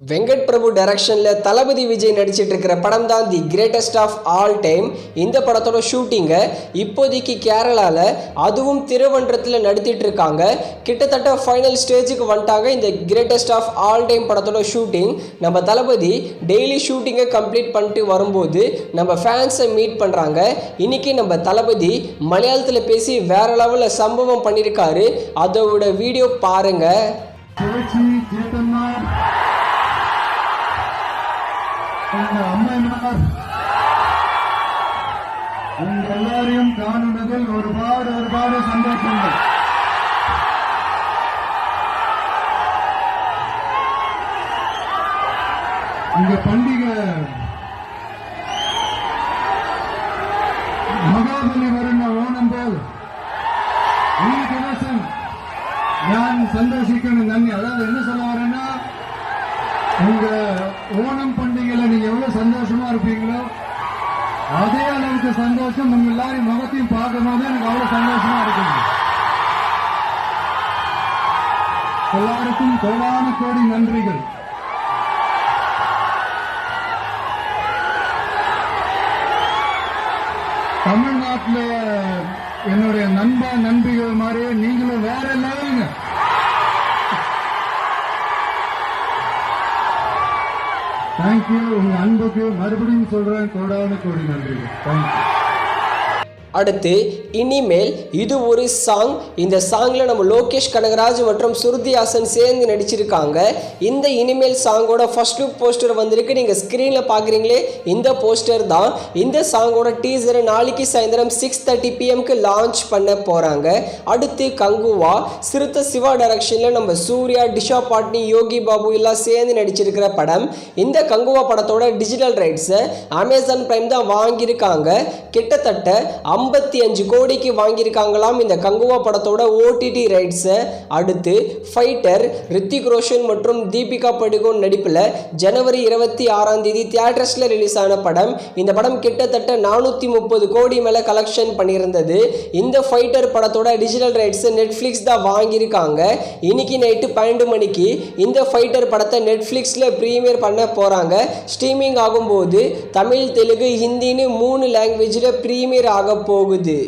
வெங்கட் பிரபு டைரக்ஷனில் தளபதி விஜய் நடிச்சிட்டு இருக்கிற படம் தான் the greatest of all time. இந்த படத்தோட ஷூட்டிங்கை இப்போதைக்கு கேரளாவில் அதுவும் திருவன்றத்தில் நடத்திட்டு இருக்காங்க. கிட்டத்தட்ட ஃபைனல் ஸ்டேஜுக்கு வந்துட்டாங்க இந்த கிரேட்டஸ்ட் ஆஃப் ஆல் டைம் படத்தோட ஷூட்டிங். நம்ம தளபதி டெய்லி ஷூட்டிங்கை கம்ப்ளீட் பண்ணிட்டு வரும்போது நம்ம ஃபேன்ஸை மீட் பண்ணுறாங்க. இன்னைக்கு நம்ம தளபதி மலையாளத்தில் பேசி வேற லெவலில் சம்பவம் பண்ணியிருக்காரு. அதோட வீடியோ பாருங்க. எல்லாரையும் காணுவதில் ஒருபாடு சந்தோஷங்கள். இந்த பண்டிகை மகாபலி வருന്ന ഓണം പോൽ ഈ ദിവസം ഞാൻ സന്തോഷിക്കണം. നന്ദി. அதாவது என்ன சொல்ல வரேன்னா, உங்க ஓணம் பண்டிகையில நீங்க எவ்வளவு சந்தோஷமா இருப்பீங்களோ அதே அளவுக்கு சந்தோஷம் உங்க எல்லாரும் முகத்தையும் பார்க்கும் போது எனக்கு அவ்வளவு சந்தோஷமா இருக்குங்க. எல்லாருக்கும் கோடான கோடி நன்றிகள். தமிழ்நாட்டில் என்னுடைய நண்பிகள் மாதிரியே நீங்களும் வேற லெவலுங்க. தேங்க்யூ. உங்க அன்புக்கு மறுபடியும் சொல்றேன் கோடான கோடி நன்றிகள். தேங்க்யூ. அடுத்து இனிமேல் இது ஒரு சாங். இந்த சாங்கில் நம்ம லோகேஷ் கனகராஜ் மற்றும் சுருதி ஹாசன் சேர்ந்து நடிச்சிருக்காங்க. இந்த இனிமேல் சாங்கோட ஃபர்ஸ்ட் லுக் போஸ்டர் வந்திருக்கு. நீங்கள் ஸ்க்ரீனில் பார்க்குறீங்களே இந்த போஸ்டர் தான். இந்த சாங்கோட டீசரை நாளைக்கு சாயந்தரம் 6:30 PM லான்ச் பண்ண போகிறாங்க. அடுத்து கங்குவா சிறுத்தை சிவா டைரக்ஷனில் நம்ம சூர்யா, டிஷா பாட்னி, யோகி பாபு எல்லாம் சேர்ந்து நடிச்சிருக்கிற படம். இந்த கங்குவா படத்தோட டிஜிட்டல் ரைட்ஸை அமேசான் பிரைம் தான் வாங்கியிருக்காங்க. கிட்டத்தட்ட 55 கோடிக்கு வாங்கியிருக்காங்களாம் இந்த கங்குவா படத்தோட OTT ரைட்ஸை. அடுத்து ஃபைட்டர் ரித்திக் ரோஷன் மற்றும் தீபிகா படுகோன் நடிப்பில் ஜனவரி 26 தியேட்டர்ஸில் ரிலீஸ் ஆன படம். இந்த படம் கிட்டத்தட்ட 430 கோடி மேலே கலெக்ஷன் பண்ணியிருந்தது. இந்த ஃபைட்டர் படத்தோட டிஜிட்டல் ரைட்ஸை நெட்ஃப்ளிக்ஸ் தான் வாங்கியிருக்காங்க. இன்னைக்கு நைட்டு 12 மணிக்கு இந்த ஃபைட்டர் படத்தை நெட்ஃப்ளிக்ஸில் ப்ரீமியர் பண்ண போகிறாங்க. ஸ்ட்ரீமிங் ஆகும்போது தமிழ், தெலுங்கு, ஹிந்தின்னு 3 லாங்குவேஜில் ப்ரீமியர் ஆக போகுது.